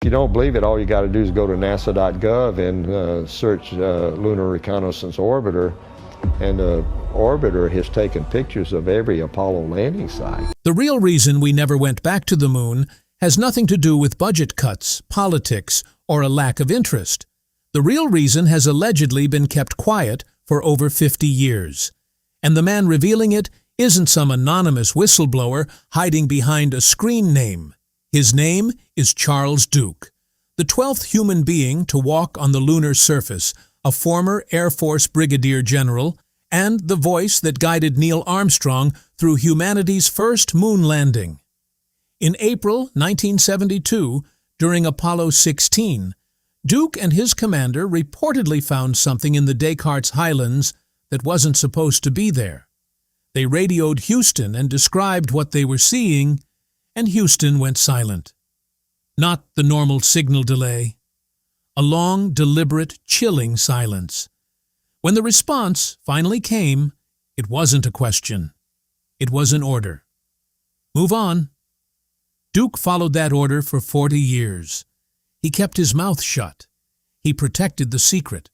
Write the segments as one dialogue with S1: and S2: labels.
S1: If you don't believe it, all you got to do is go to nasa.gov and search Lunar Reconnaissance Orbiter, and the orbiter has taken pictures of every Apollo landing site.
S2: The real reason we never went back to the moon has nothing to do with budget cuts, politics, or a lack of interest. The real reason has allegedly been kept quiet for over 50 years. And the man revealing it isn't some anonymous whistleblower hiding behind a screen name. His name is Charles Duke, the 12th human being to walk on the lunar surface, a former Air Force brigadier general, and the voice that guided Neil Armstrong through humanity's first moon landing. In April 1972, during Apollo 16, Duke and his commander reportedly found something in the Descartes Highlands that wasn't supposed to be there. They radioed Houston and described what they were seeing, and Houston went silent. Not the normal signal delay. A long, deliberate, chilling silence. When the response finally came, it wasn't a question. It was an order. Move on. Duke followed that order for 40 years. He kept his mouth shut. He protected the secret.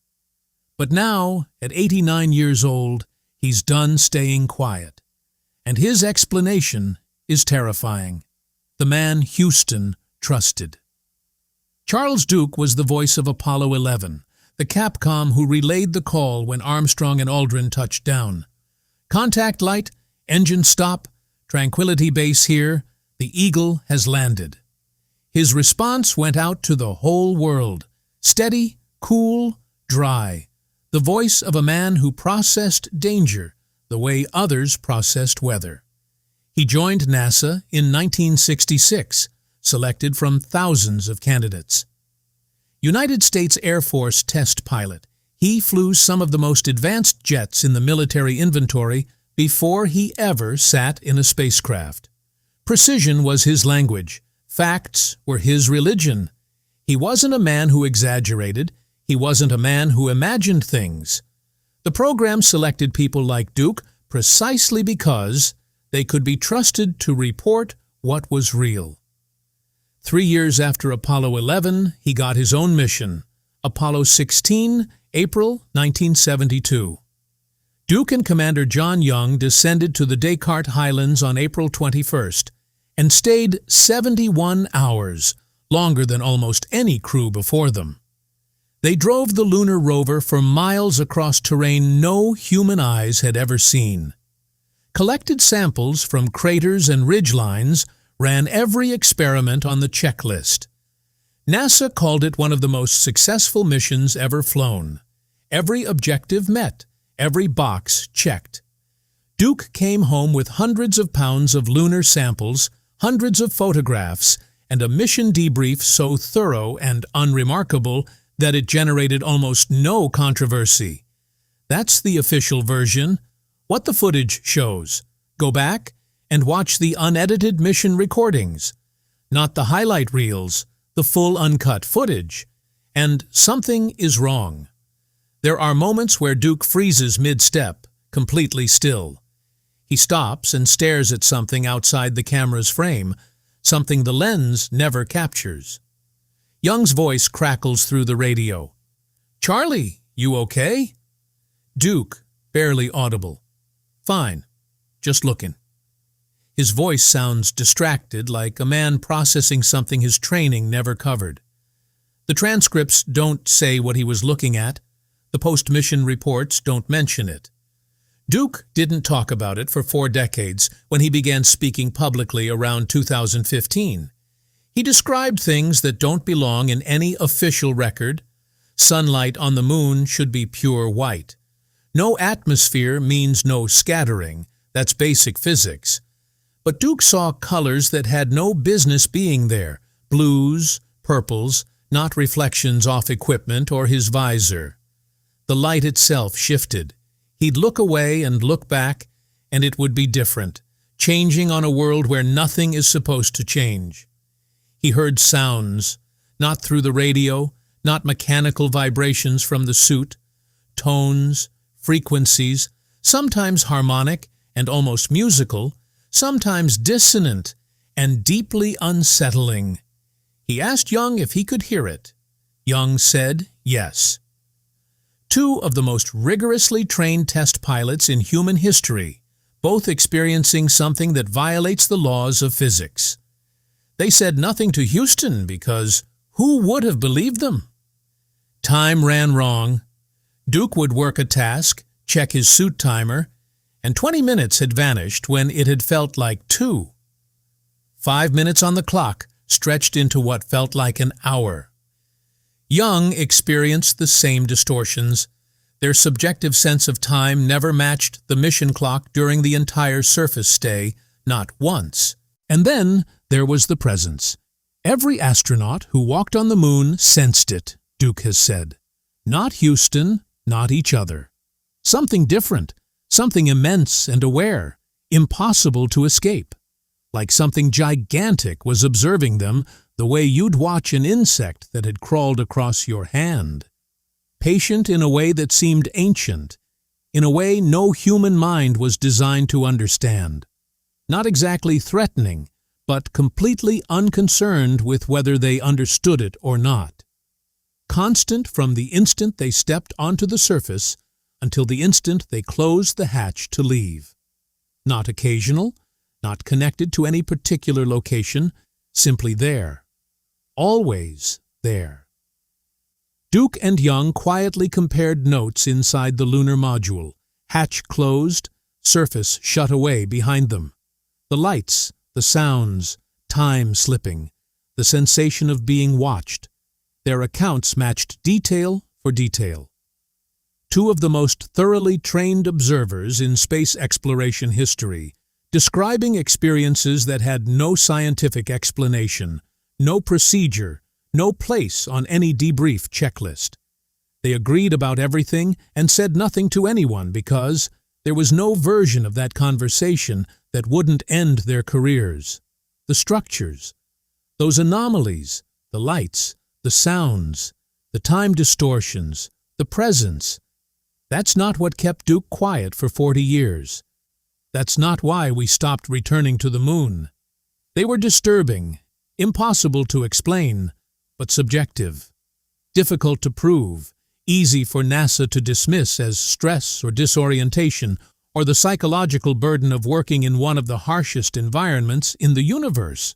S2: But now, at 89 years old, he's done staying quiet. And his explanation is terrifying. The man Houston trusted. Charles Duke was the voice of Apollo 11, the Capcom who relayed the call when Armstrong and Aldrin touched down. Contact light, engine stop, Tranquility Base here, the Eagle has landed. His response went out to the whole world, steady, cool, dry, the voice of a man who processed danger the way others processed weather. He joined NASA in 1966, selected from thousands of candidates. United States Air Force test pilot, he flew some of the most advanced jets in the military inventory before he ever sat in a spacecraft. Precision was his language. Facts were his religion. He wasn't a man who exaggerated. He wasn't a man who imagined things. The program selected people like Duke precisely because they could be trusted to report what was real. 3 years after Apollo 11, he got his own mission, Apollo 16, April 1972. Duke and Commander John Young descended to the Descartes Highlands on April 21st and stayed 71 hours, longer than almost any crew before them. They drove the lunar rover for miles across terrain no human eyes had ever seen. Collected samples from craters and ridgelines, ran every experiment on the checklist. NASA called it one of the most successful missions ever flown. Every objective met, every box checked. Duke came home with hundreds of pounds of lunar samples, hundreds of photographs, and a mission debrief so thorough and unremarkable that it generated almost no controversy. That's the official version. What the footage shows. Go back and watch the unedited mission recordings, not the highlight reels, the full uncut footage. And something is wrong. There are moments where Duke freezes mid-step, completely still. He stops and stares at something outside the camera's frame, something the lens never captures. Young's voice crackles through the radio. "Charlie, you okay?" Duke, barely audible. "Fine, just looking." His voice sounds distracted, like a man processing something his training never covered. The transcripts don't say what he was looking at. The post-mission reports don't mention it. Duke didn't talk about it for 4 decades when he began speaking publicly around 2015. He described things that don't belong in any official record. Sunlight on the moon should be pure white. No atmosphere means no scattering. That's basic physics. But Duke saw colors that had no business being there. Blues, purples, not reflections off equipment or his visor. The light itself shifted. He'd look away and look back, and it would be different, changing on a world where nothing is supposed to change. He heard sounds, not through the radio, not mechanical vibrations from the suit, tones, frequencies, sometimes harmonic and almost musical, sometimes dissonant and deeply unsettling. He asked Young if he could hear it. Young said yes. Two of the most rigorously trained test pilots in human history, both experiencing something that violates the laws of physics. They said nothing to Houston because who would have believed them? Time ran wrong. Duke would work a task, check his suit timer, and 20 minutes had vanished when it had felt like 2. 5 minutes on the clock stretched into what felt like an hour. Young experienced the same distortions. Their subjective sense of time never matched the mission clock during the entire surface stay, not once. And then there was the presence. Every astronaut who walked on the moon sensed it, Duke has said. Not Houston, not each other. Something different, something immense and aware, impossible to escape. Like something gigantic was observing them the way you'd watch an insect that had crawled across your hand. Patient in a way that seemed ancient, in a way no human mind was designed to understand. Not exactly threatening, but completely unconcerned with whether they understood it or not. Constant from the instant they stepped onto the surface until the instant they closed the hatch to leave. Not occasional, not connected to any particular location, simply there. Always there. Duke and Young quietly compared notes inside the lunar module, hatch closed, surface shut away behind them. The lights, the sounds, time slipping, the sensation of being watched. Their accounts matched detail for detail. Two of the most thoroughly trained observers in space exploration history, describing experiences that had no scientific explanation, no procedure, no place on any debrief checklist. They agreed about everything and said nothing to anyone because there was no version of that conversation that wouldn't end their careers. The structures, those anomalies, the lights, the sounds, the time distortions, the presence. That's not what kept Duke quiet for 40 years. That's not why we stopped returning to the moon. They were disturbing, impossible to explain, but subjective. Difficult to prove, easy for NASA to dismiss as stress or disorientation or the psychological burden of working in one of the harshest environments in the universe.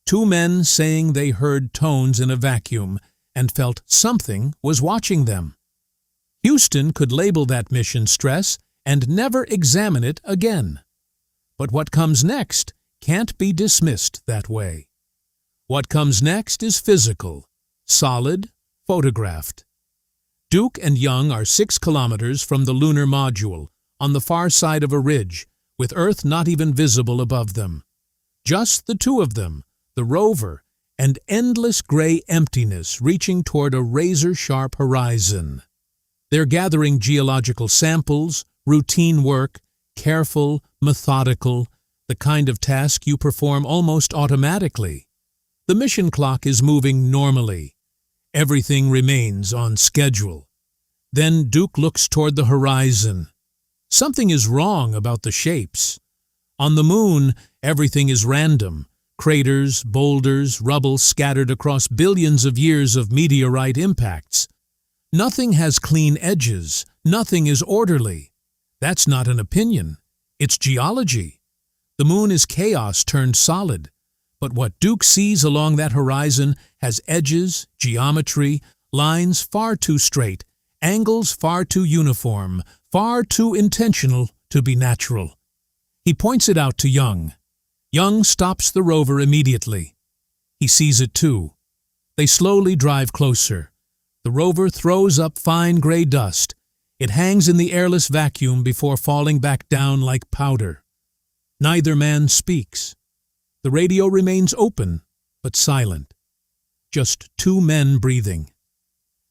S2: Two men saying they heard tones in a vacuum and felt something was watching them. Houston could label that mission stress and never examine it again. But what comes next can't be dismissed that way. What comes next is physical, solid, photographed. Duke and Young are 6 kilometers from the lunar module, on the far side of a ridge, with Earth not even visible above them. Just the two of them, the rover, and endless gray emptiness reaching toward a razor-sharp horizon. They're gathering geological samples, routine work, careful, methodical, the kind of task you perform almost automatically. The mission clock is moving normally. Everything remains on schedule. Then Duke looks toward the horizon. Something is wrong about the shapes. On the moon, everything is random. Craters, boulders, rubble scattered across billions of years of meteorite impacts. Nothing has clean edges. Nothing is orderly. That's not an opinion. It's geology. The moon is chaos turned solid. But what Duke sees along that horizon has edges, geometry, lines far too straight, angles far too uniform, far too intentional to be natural. He points it out to Young. Young stops the rover immediately. He sees it too. They slowly drive closer. The rover throws up fine gray dust. It hangs in the airless vacuum before falling back down like powder. Neither man speaks. The radio remains open, but silent. Just two men breathing.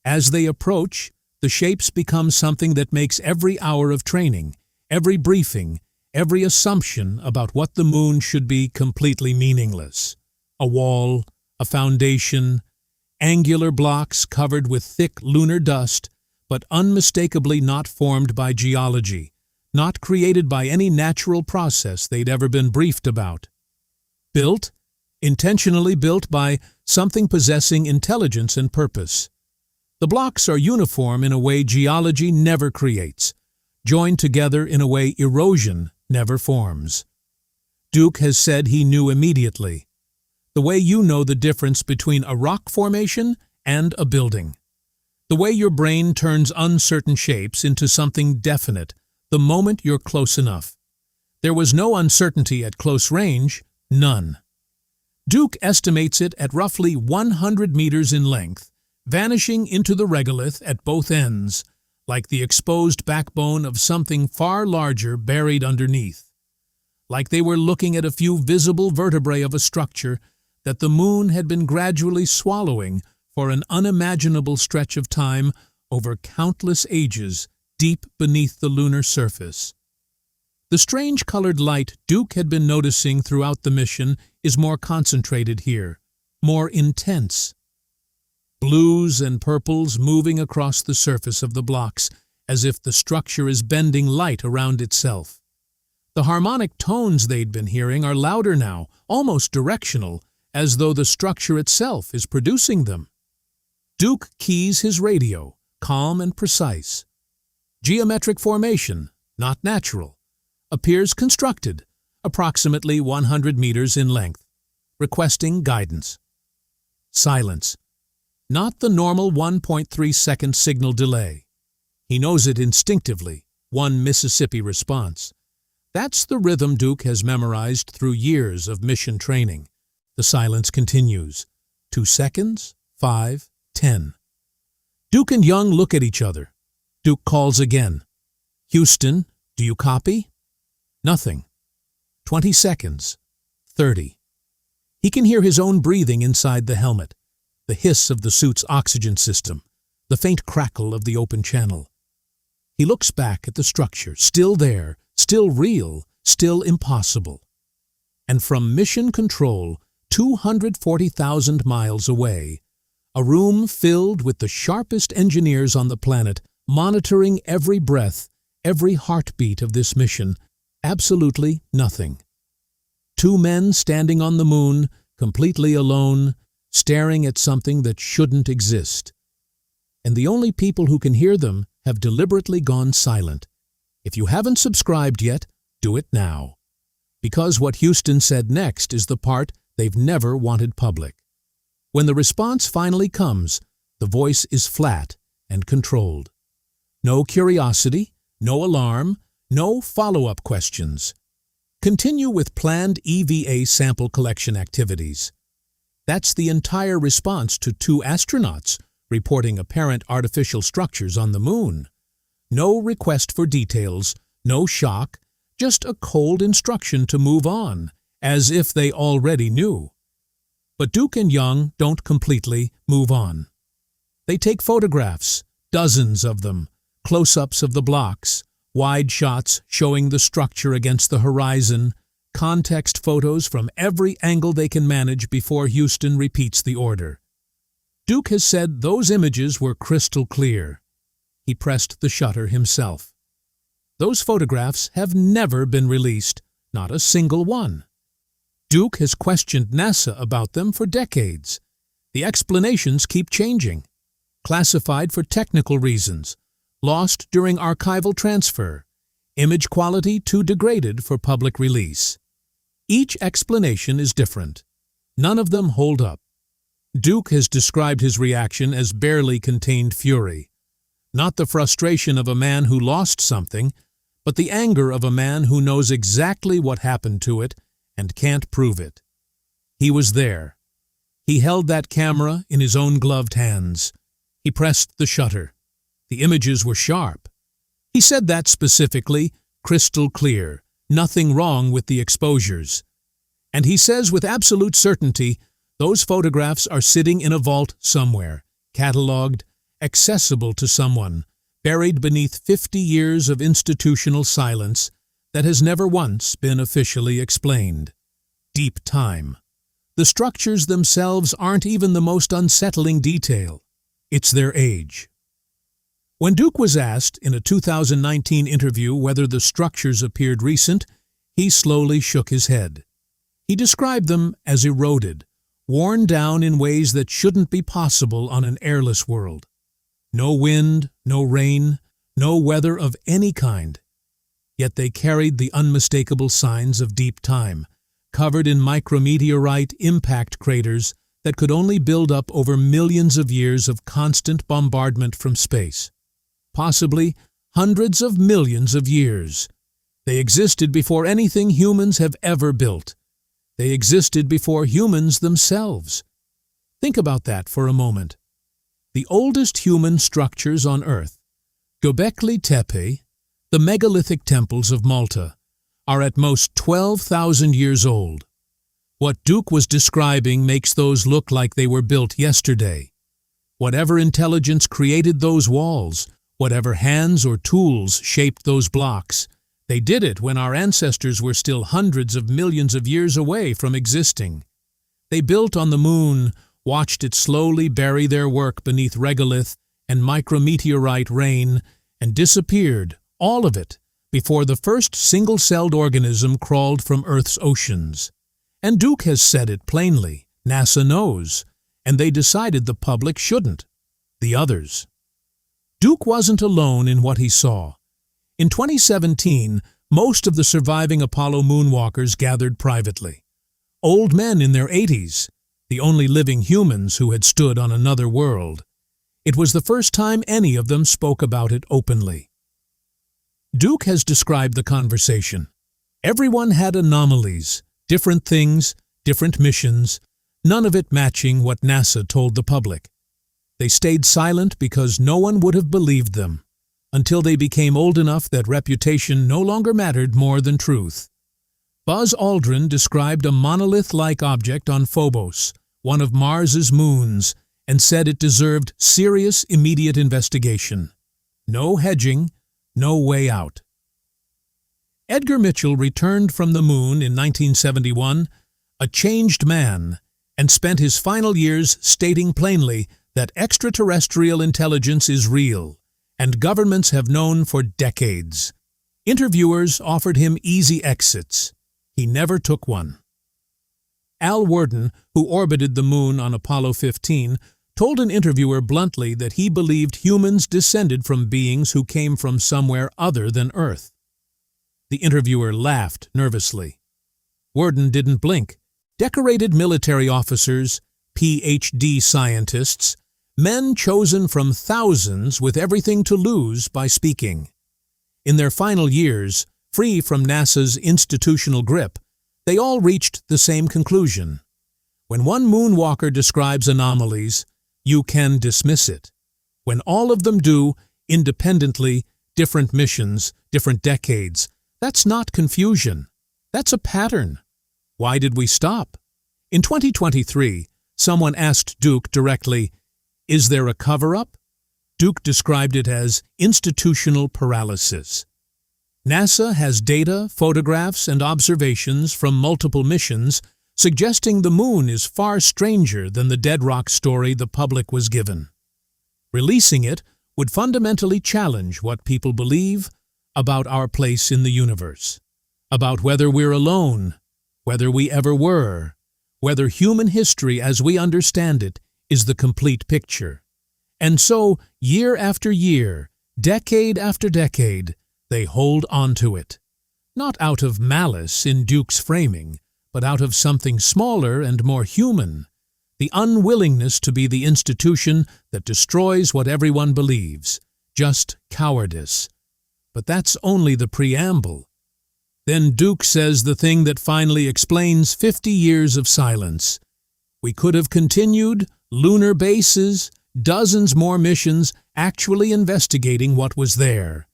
S2: As they approach, the shapes become something that makes every hour of training, every briefing, every assumption about what the moon should be completely meaningless. A wall, a foundation, angular blocks covered with thick lunar dust, but unmistakably not formed by geology, not created by any natural process they'd ever been briefed about. Built, intentionally built by something possessing intelligence and purpose. The blocks are uniform in a way geology never creates, joined together in a way erosion never forms. Duke has said he knew immediately, the way you know the difference between a rock formation and a building. The way your brain turns uncertain shapes into something definite the moment you're close enough. There was no uncertainty at close range, none. Duke estimates it at roughly 100 meters in length, vanishing into the regolith at both ends, like the exposed backbone of something far larger buried underneath. Like they were looking at a few visible vertebrae of a structure that the moon had been gradually swallowing for an unimaginable stretch of time over countless ages deep beneath the lunar surface. The strange colored light Duke had been noticing throughout the mission is more concentrated here, more intense. Blues and purples moving across the surface of the blocks as if the structure is bending light around itself. The harmonic tones they'd been hearing are louder now, almost directional, as though the structure itself is producing them. Duke keys his radio, calm and precise. Geometric formation, not natural. Appears constructed, approximately 100 meters in length. Requesting guidance. Silence. Not the normal 1.3-second signal delay. He knows it instinctively, one Mississippi response. That's the rhythm Duke has memorized through years of mission training. The silence continues. 2 seconds, 5, 10. Duke and Young look at each other. Duke calls again. Houston, do you copy? Nothing. 20 seconds. 30. He can hear his own breathing inside the helmet, the hiss of the suit's oxygen system, the faint crackle of the open channel. He looks back at the structure, still there, still real, still impossible. And from Mission Control, 240,000 miles away, a room filled with the sharpest engineers on the planet, monitoring every breath, every heartbeat of this mission, absolutely nothing. 2 men standing on the moon, completely alone, staring at something that shouldn't exist. And the only people who can hear them have deliberately gone silent. If you haven't subscribed yet, do it now. Because what Houston said next is the part they've never wanted public. When the response finally comes, the voice is flat and controlled. No curiosity, no alarm, no follow-up questions. Continue with planned EVA sample collection activities. That's the entire response to 2 astronauts reporting apparent artificial structures on the moon. No request for details, no shock, just a cold instruction to move on, as if they already knew. But Duke and Young don't completely move on. They take photographs, dozens of them, close-ups of the blocks, wide shots showing the structure against the horizon, context photos from every angle they can manage before Houston repeats the order. Duke has said those images were crystal clear. He pressed the shutter himself. Those photographs have never been released, not a single one. Duke has questioned NASA about them for decades. The explanations keep changing. Classified for technical reasons, lost during archival transfer, image quality too degraded for public release. Each explanation is different. None of them hold up. Duke has described his reaction as barely contained fury. Not the frustration of a man who lost something, but the anger of a man who knows exactly what happened to it and can't prove it. He was there. He held that camera in his own gloved hands. He pressed the shutter. The images were sharp. He said that specifically, crystal clear, nothing wrong with the exposures. And he says with absolute certainty, those photographs are sitting in a vault somewhere, catalogued, accessible to someone, buried beneath 50 years of institutional silence that has never once been officially explained. Deep time. The structures themselves aren't even the most unsettling detail. It's their age. When Duke was asked in a 2019 interview whether the structures appeared recent, he slowly shook his head. He described them as eroded, worn down in ways that shouldn't be possible on an airless world. No wind, no rain, no weather of any kind. Yet they carried the unmistakable signs of deep time, covered in micrometeorite impact craters that could only build up over millions of years of constant bombardment from space. Possibly hundreds of millions of years. They existed before anything humans have ever built. They existed before humans themselves. Think about that for a moment. The oldest human structures on Earth, Göbekli Tepe, the megalithic temples of Malta, are at most 12,000 years old. What Duke was describing makes those look like they were built yesterday. Whatever intelligence created those walls, whatever hands or tools shaped those blocks, they did it when our ancestors were still hundreds of millions of years away from existing. They built on the moon, watched it slowly bury their work beneath regolith and micrometeorite rain, and disappeared, all of it, before the first single-celled organism crawled from Earth's oceans. And Duke has said it plainly. NASA knows, and they decided the public shouldn't. The others. Duke wasn't alone in what he saw. In 2017, most of the surviving Apollo moonwalkers gathered privately. Old men in their 80s, the only living humans who had stood on another world. It was the first time any of them spoke about it openly. Duke has described the conversation. Everyone had anomalies, different things, different missions, none of it matching what NASA told the public. They stayed silent because no one would have believed them, until they became old enough that reputation no longer mattered more than truth. Buzz Aldrin described a monolith-like object on Phobos, one of Mars's moons, and said it deserved serious, immediate investigation. No hedging, no way out. Edgar Mitchell returned from the moon in 1971, a changed man, and spent his final years stating plainly that extraterrestrial intelligence is real, and governments have known for decades. Interviewers offered him easy exits. He never took one. Al Worden, who orbited the moon on Apollo 15, told an interviewer bluntly that he believed humans descended from beings who came from somewhere other than Earth. The interviewer laughed nervously. Worden didn't blink. Decorated military officers, PhD scientists, men chosen from thousands with everything to lose by speaking. In their final years, free from NASA's institutional grip, they all reached the same conclusion. When one moonwalker describes anomalies, you can dismiss it. When all of them do, independently, different missions, different decades, that's not confusion. That's a pattern. Why did we stop? In 2023, someone asked Duke directly, "Is there a cover-up?" Duke described it as institutional paralysis. NASA has data, photographs, and observations from multiple missions suggesting the moon is far stranger than the dead rock story the public was given. Releasing it would fundamentally challenge what people believe about our place in the universe, about whether we're alone, whether we ever were, whether human history as we understand it is the complete picture. And so, year after year, decade after decade, they hold on to it. Not out of malice in Duke's framing, but out of something smaller and more human, the unwillingness to be the institution that destroys what everyone believes, just cowardice. But that's only the preamble. Then Duke says the thing that finally explains 50 years of silence. We could have continued, lunar bases, dozens more missions actually investigating what was there.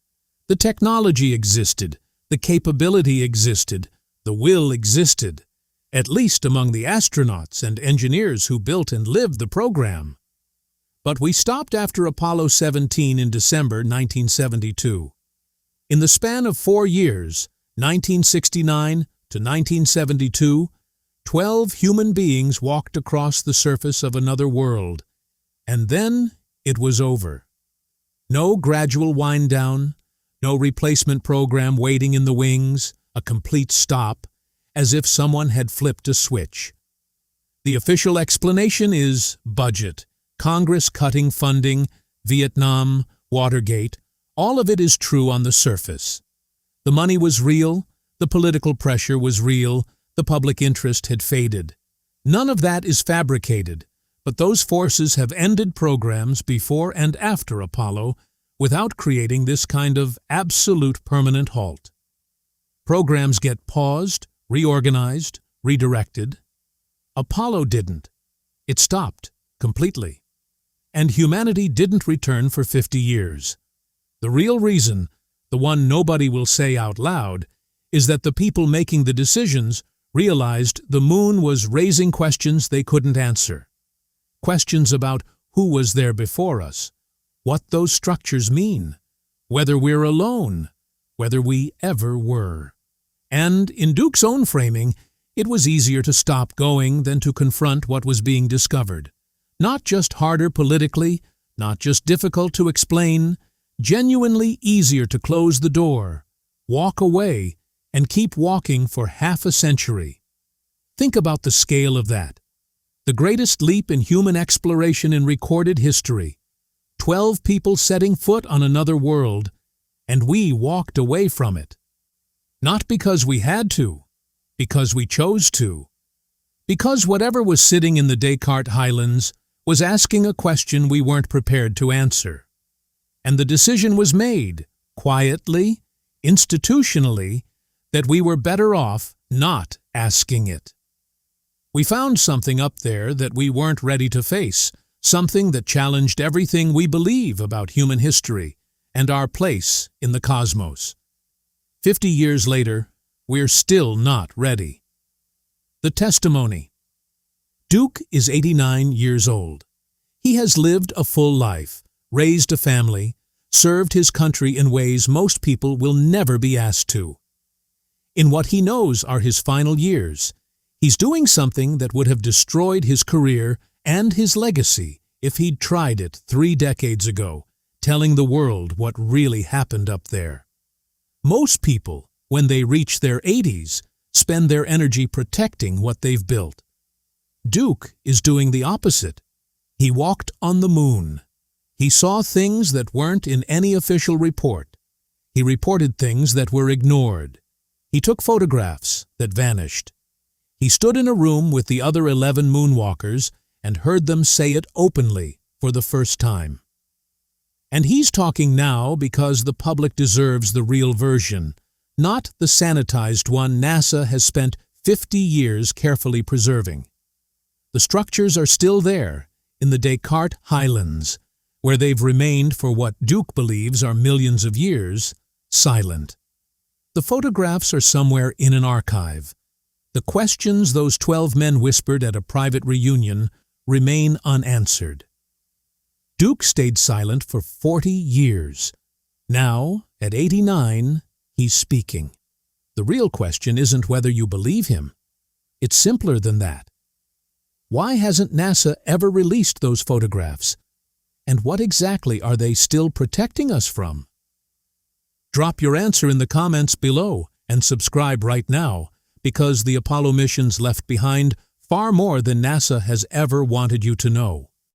S2: The technology existed, the capability existed, the will existed, at least among the astronauts and engineers who built and lived the program. But we stopped after Apollo 17 in December 1972. In the span of 4 years, 1969 to 1972, 12 human beings walked across the surface of another world, and then it was over. No gradual wind-down, no replacement program waiting in the wings, a complete stop, as if someone had flipped a switch. The official explanation is budget, Congress cutting funding, Vietnam, Watergate. All of it is true on the surface. The money was real, the political pressure was real, the public interest had faded. None of that is fabricated, but those forces have ended programs before and after Apollo without creating this kind of absolute permanent halt. Programs get paused, reorganized, redirected. Apollo didn't. It stopped completely. And humanity didn't return for 50 years. The real reason, the one nobody will say out loud, is that the people making the decisions realized the moon was raising questions they couldn't answer. Questions about who was there before us, what those structures mean, whether we're alone, whether we ever were. And in Duke's own framing, it was easier to stop going than to confront what was being discovered. Not just harder politically, not just difficult to explain, genuinely easier to close the door, walk away, and keep walking for half a century. Think about the scale of that. The greatest leap in human exploration in recorded history. 12 people setting foot on another world, and we walked away from it. Not because we had to, because we chose to. Because whatever was sitting in the Descartes Highlands was asking a question we weren't prepared to answer. And the decision was made, quietly, institutionally, that we were better off not asking it. We found something up there that we weren't ready to face, something that challenged everything we believe about human history and our place in the cosmos. 50 years later, we're still not ready. The testimony. Duke is 89 years old. He has lived a full life, raised a family, served his country in ways most people will never be asked to. In what he knows are his final years, he's doing something that would have destroyed his career and his legacy if he'd tried it 3 decades ago, telling the world what really happened up there. Most people, when they reach their 80s, spend their energy protecting what they've built. Duke is doing the opposite. He walked on the moon. He saw things that weren't in any official report. He reported things that were ignored. He took photographs that vanished. He stood in a room with the other 11 moonwalkers and heard them say it openly for the first time. And he's talking now because the public deserves the real version, not the sanitized one NASA has spent 50 years carefully preserving. The structures are still there, in the Descartes Highlands, where they've remained for what Duke believes are millions of years, silent. The photographs are somewhere in an archive. The questions those 12 men whispered at a private reunion remain unanswered. Duke stayed silent for 40 years. Now, at 89, he's speaking. The real question isn't whether you believe him. It's simpler than that. Why hasn't NASA ever released those photographs? And what exactly are they still protecting us from? Drop your answer in the comments below and subscribe right now, because the Apollo missions left behind far more than NASA has ever wanted you to know.